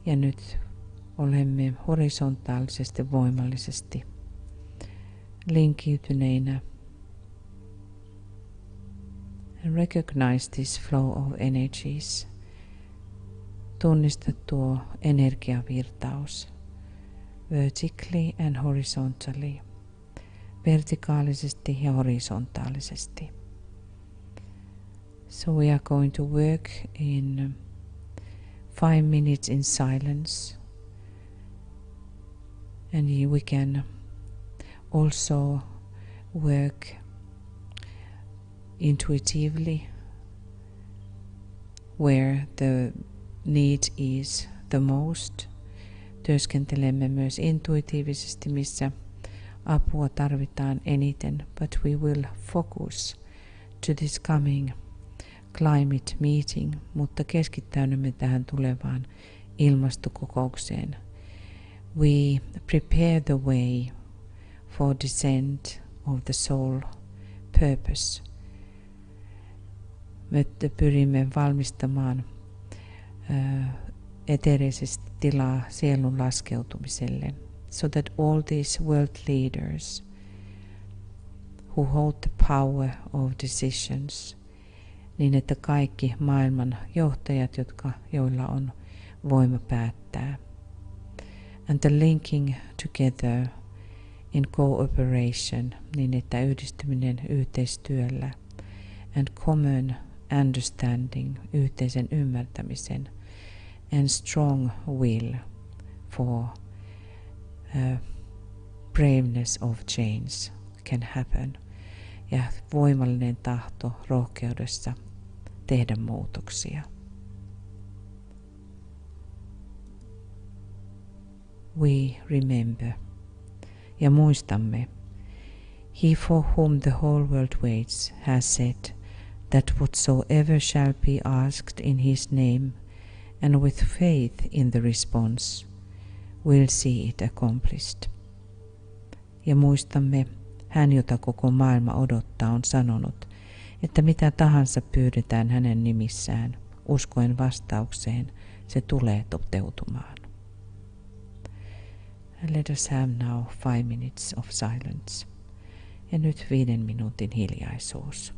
Ja nyt olemme horisontaalisesti voimallisesti linkiytyneinä. And recognize this flow of energies. Tunnista tuo energiavirtaus vertically and horizontally, vertikaalisesti ja horisontaalisesti. So we are going to work in 5 minutes in silence, and we can also work intuitively where the need is the most. Työskentelemme myös intuitiivisesti, missä apua tarvitaan eniten, but we will focus to this coming climate meeting, mutta keskittäydymme tähän tulevaan ilmastokokoukseen. We prepare the way for descent of the soul purpose. Me pyrimme valmistamaan eteerisesti tilaa sielun laskeutumiselle, so that all these world leaders who hold the power of decisions, niin että kaikki maailman johtajat, joilla on voima päättää, and the linking together in cooperation, niin että yhdistyminen yhteistyöllä, and common understanding, yhteisen ymmärtämisen, and strong will for braveness of change can happen. Ja voimallinen tahto rohkeudessa tehdä muutoksia. We remember. Ja muistamme. He for whom the whole world waits has said that whatsoever shall be asked in his name, and with faith in the response, will see it accomplished. Ja muistamme, hän, jota koko maailma odottaa, on sanonut, että mitä tahansa pyydetään hänen nimissään, uskoen vastaukseen, se tulee toteutumaan. Let us have now 5 minutes of silence. Ja nyt 5 minuutin hiljaisuus.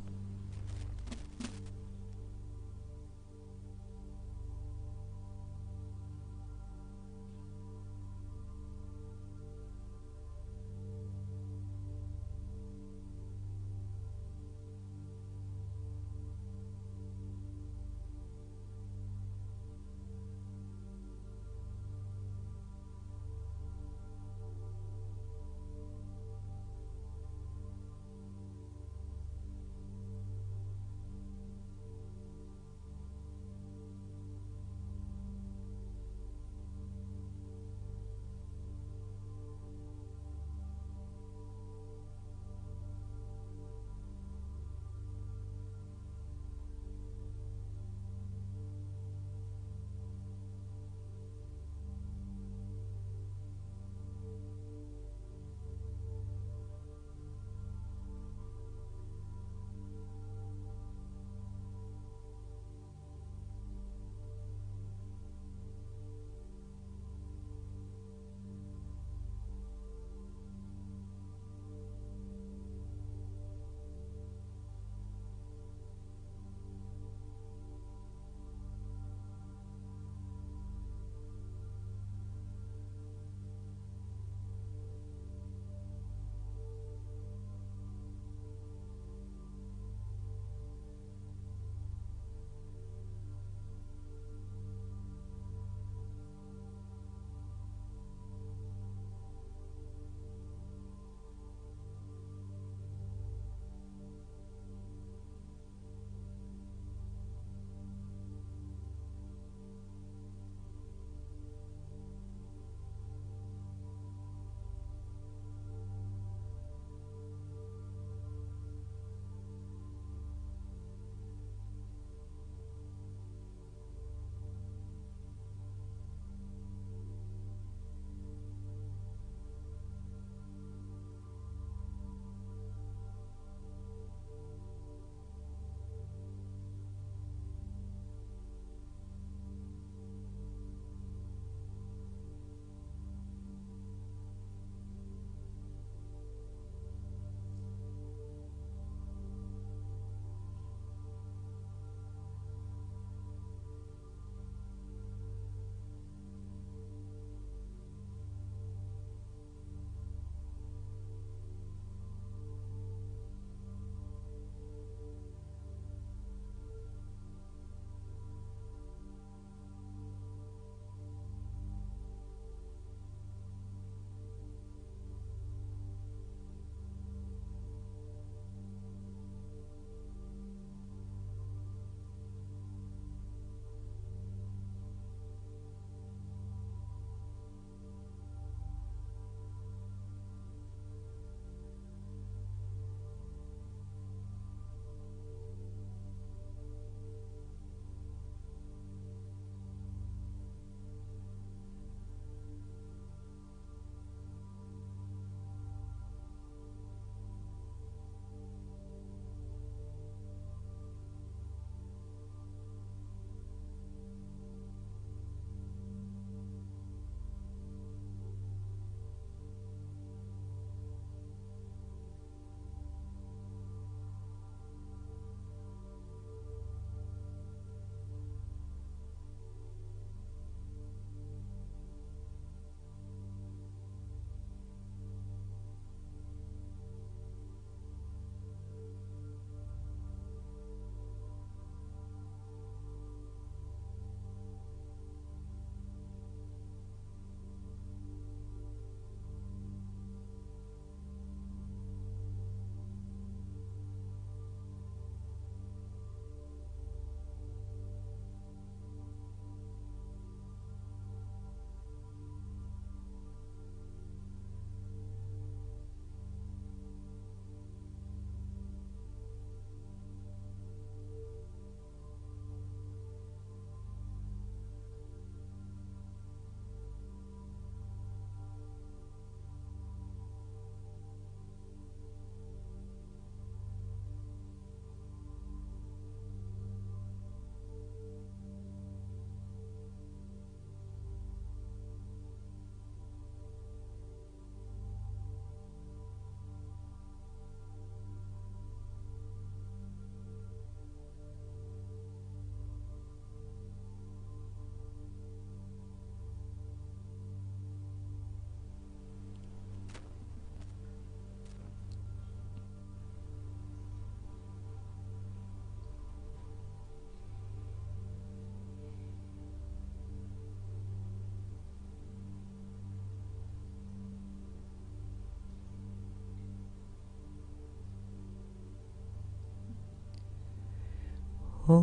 Let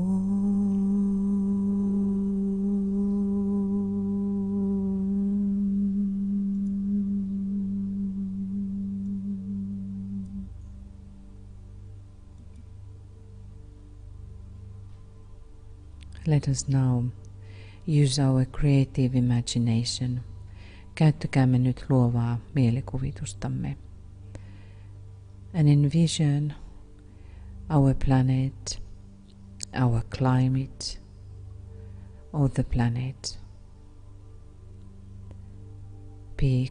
us now use our creative imagination. Käyttäkäämme nyt luovaa mielikuvitustamme. And envision our planet, our climate, or the planet. Be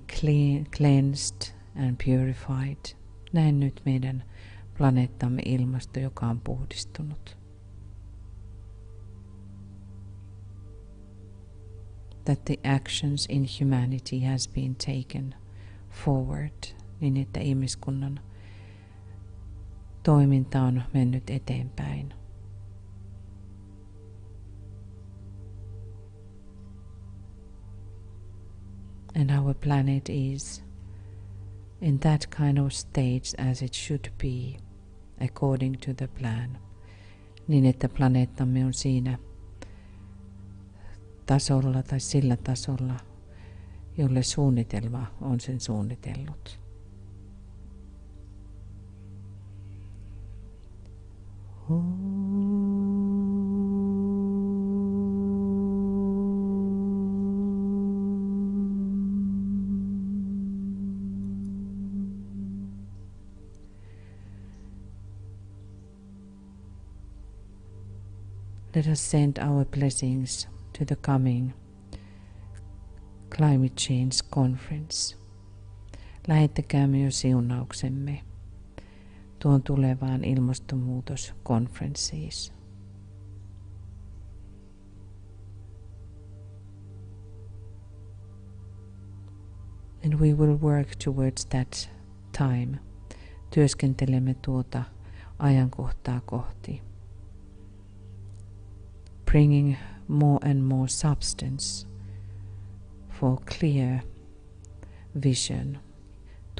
cleansed and purified. Näen nyt meidän planeettamme ilmasto, joka on puhdistunut. That the actions in humanity has been taken forward, niin että ihmiskunnan toiminta on mennyt eteenpäin. And our planet is in that kind of state as it should be, according to the plan, niin että planeettamme on siinä tasolla tai sillä tasolla, jolle suunnitelma on sen suunnitellut. Let us send our blessings to the coming climate change conference. Lähettäkäämme jo siunauksemme tuon tulevaan ilmastonmuutoskonferenssiin. And we will work towards that time. Työskentelemme tuota ajankohtaa kohti. Bringing more and more substance for clear vision.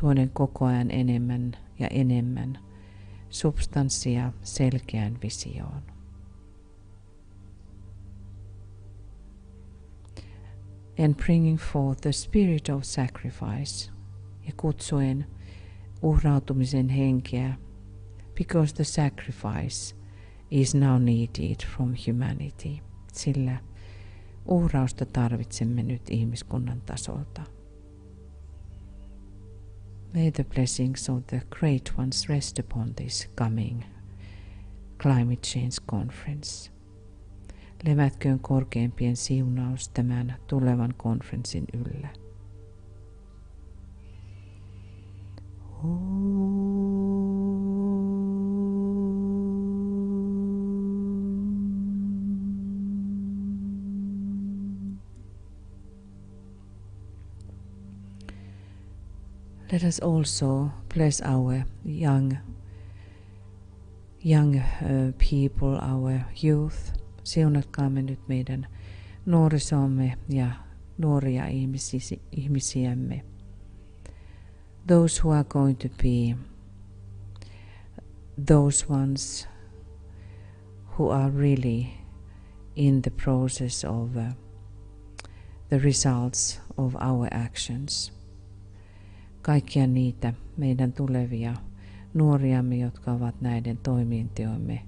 Tuoden koko ajan enemmän ja enemmän substanssia selkeään visioon. And bringing forth the spirit of sacrifice ja kutsuen uhrautumisen henkeä, because the sacrifice is now needed from humanity. Sillä uhrausta tarvitsemme nyt ihmiskunnan tasolta. May the blessings of the great ones rest upon this coming climate change conference. Levätköön korkeimpien siunaus tämän tulevan konferenssin yllä. Let us also bless our young people, our youth. Siunatkaamme nyt meidän nuorisomme ja nuoria ihmisiämme. Those who are going to be those ones who are really in the process of the results of our actions. Kaikkia niitä meidän tulevia nuoriamme, jotka ovat näiden toimintoimme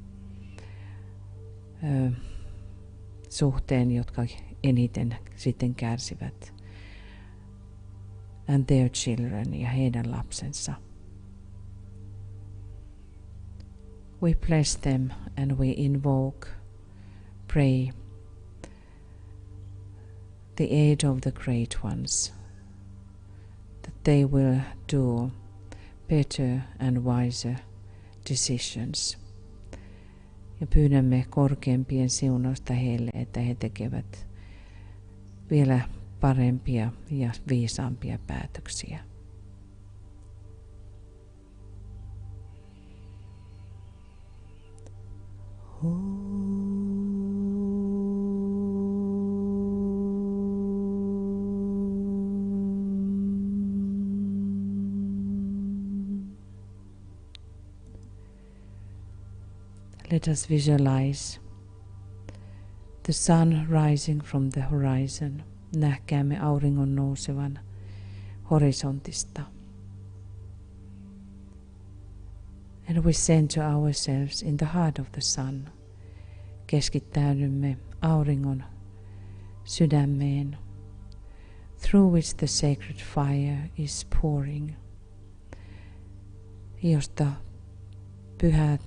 suhteen, jotka eniten sitten kärsivät. And their children ja heidän lapsensa. We bless them and we invoke, pray the aid of the great ones, that they will do better and wiser decisions. Ja pyydämme korkeampien siunausta heille, että he tekevät vielä parempia ja viisaampia päätöksiä. Let us visualize The sun rising from the horizon. Nähkäämme auringon nousevan horisontista. And we center ourselves in the heart of the sun. Keskittäydymme auringon sydämeen, through which the sacred fire is pouring, josta pyhä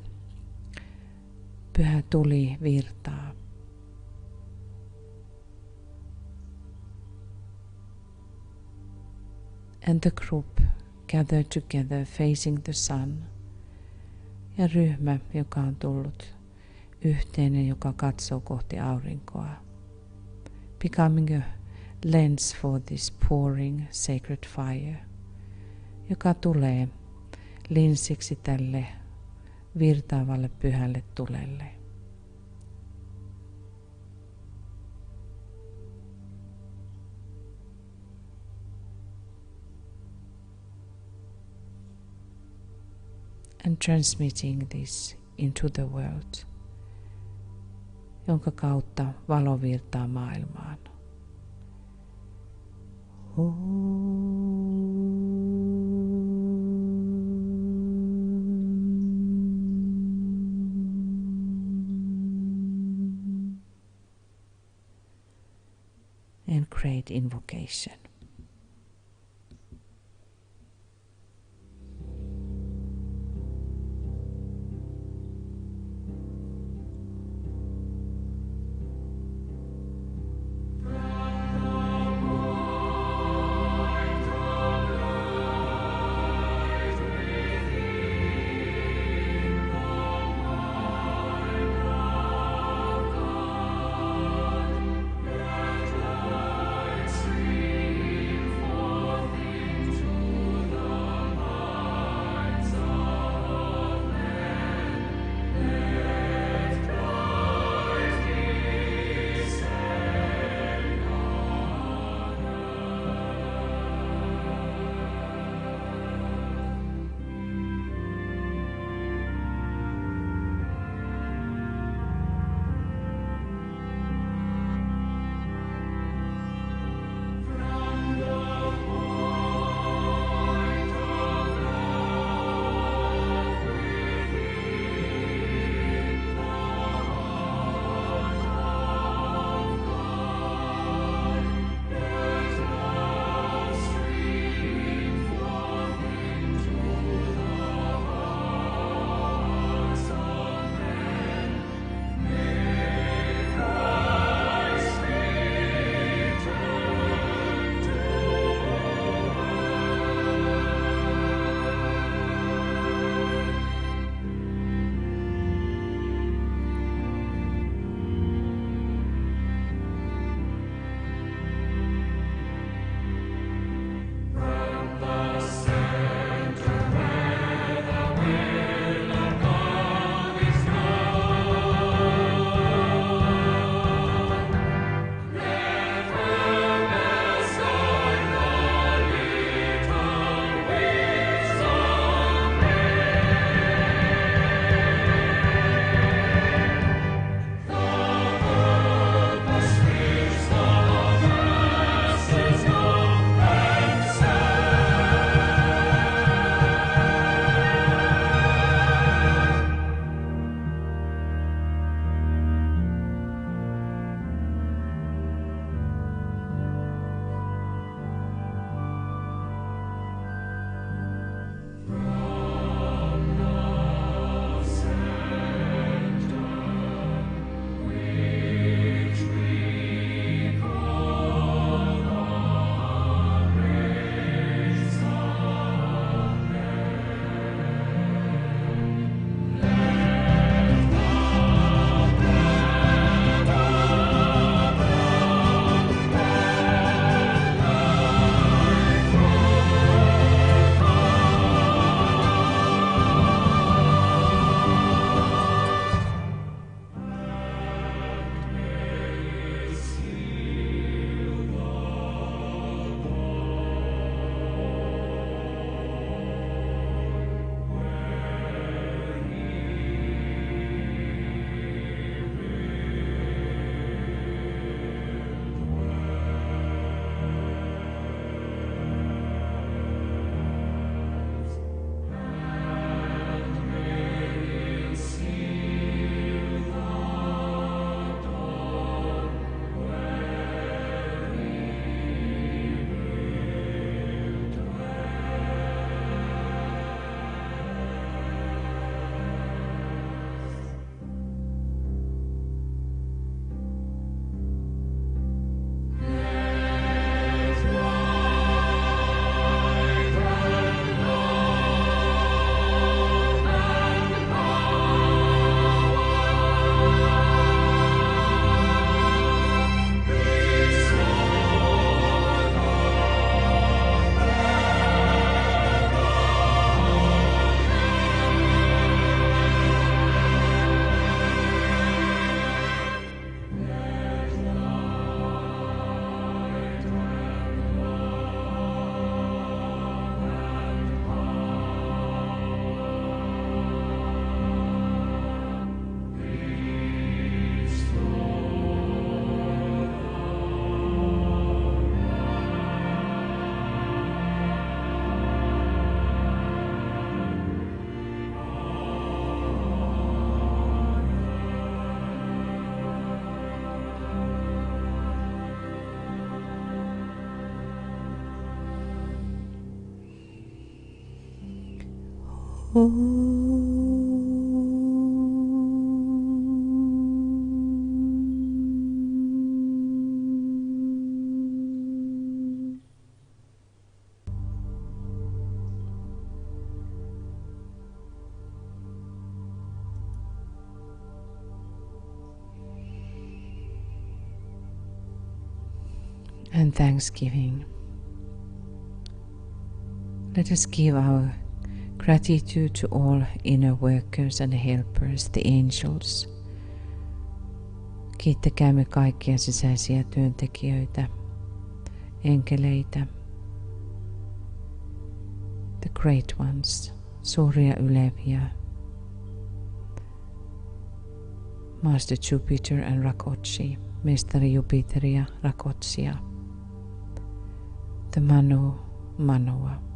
tuli virtaa. And the group gathered together facing the sun. Ja ryhmä, joka on tullut yhteen ja joka katsoo kohti aurinkoa. Becoming a lens for this pouring sacred fire, joka tulee linsiksi tälle virtaavalle pyhälle tulelle. And transmitting this into the world, jonka kautta valo virtaa maailmaan. And great invocation. And thanksgiving. Let us give our gratitude to all inner workers and helpers, the angels. Kiittäkäämme kaikkia sisäisiä työntekijöitä, enkeleitä, the great ones, suuria yleviä, Master Jupiter and Rakochi, mestari Jupiteria, Rakotsia, the Manu, Manua.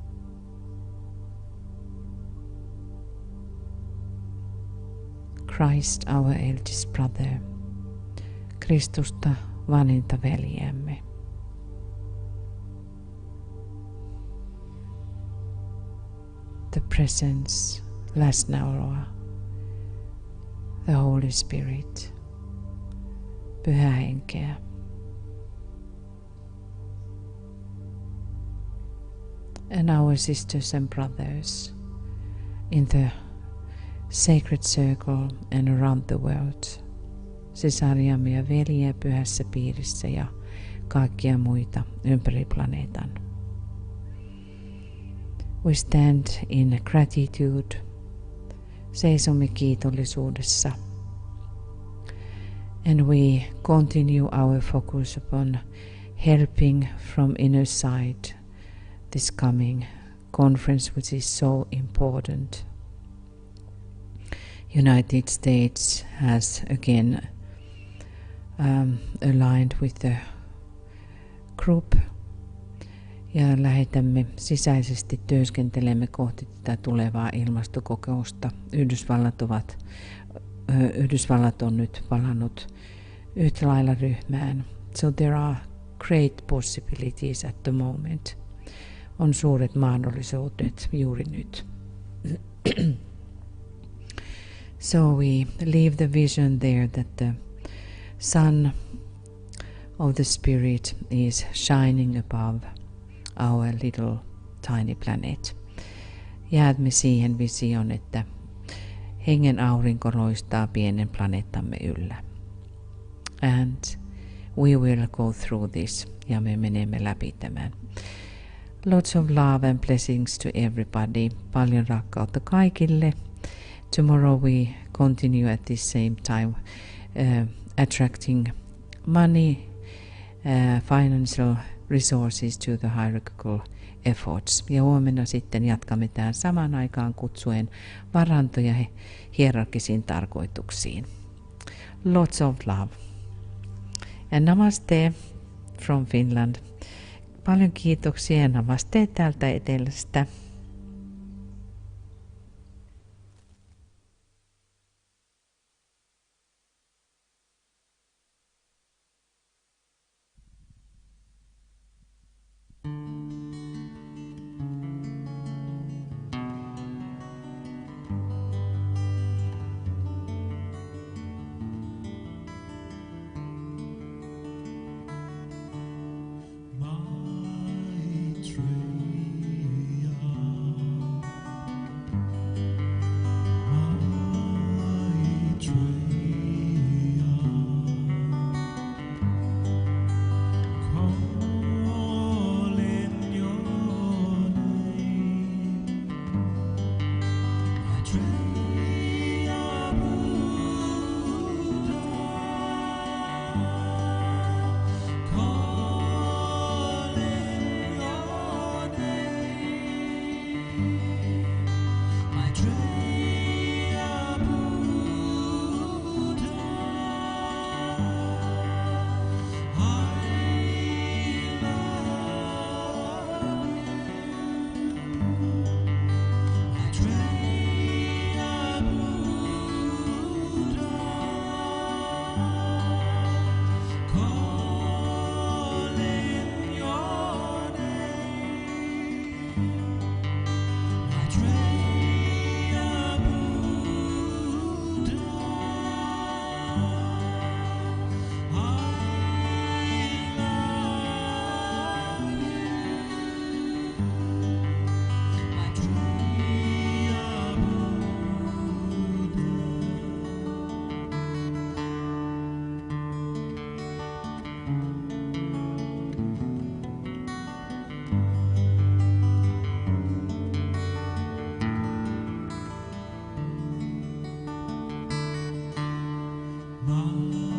Christ, our eldest brother, Kristusta vaninta veljemme. The presence, läsnäoloa, the Holy Spirit, Pyhää Henkeä. And our sisters and brothers in the sacred circle and around the world, sisariamme ja veljiä pyhässä piirissä ja kaikkia muita ympäri planeetan. We stand in gratitude, seisomme kiitollisuudessa, and we continue our focus upon helping from inner side this coming conference, which is so important. United States has again aligned with the group ja lähetämme sisäisesti työskentelemme kohti tätä tulevaa ilmastokokousta. Yhdysvallat on nyt palannut yhtä lailla ryhmään. So there are great possibilities at the moment. On suuret mahdollisuudet juuri nyt. So we leave the vision there that the sun of the Spirit is shining above our little tiny planet. Jäämme siihen visioon, että hengen aurinko loistaa pienen planeettamme yllä. And we will go through this, ja me menemme läpi tämän. Lots of love and blessings to everybody. Paljon rakkautta kaikille. Tomorrow we continue at the same time attracting money, financial resources to the hierarchical efforts. Ja huomenna sitten jatkamme tähän samaan aikaan kutsuen varantoja hierarkisiin tarkoituksiin. Lots of love. And namaste from Finland. Paljon kiitoksia ja namaste täältä etelästä. around.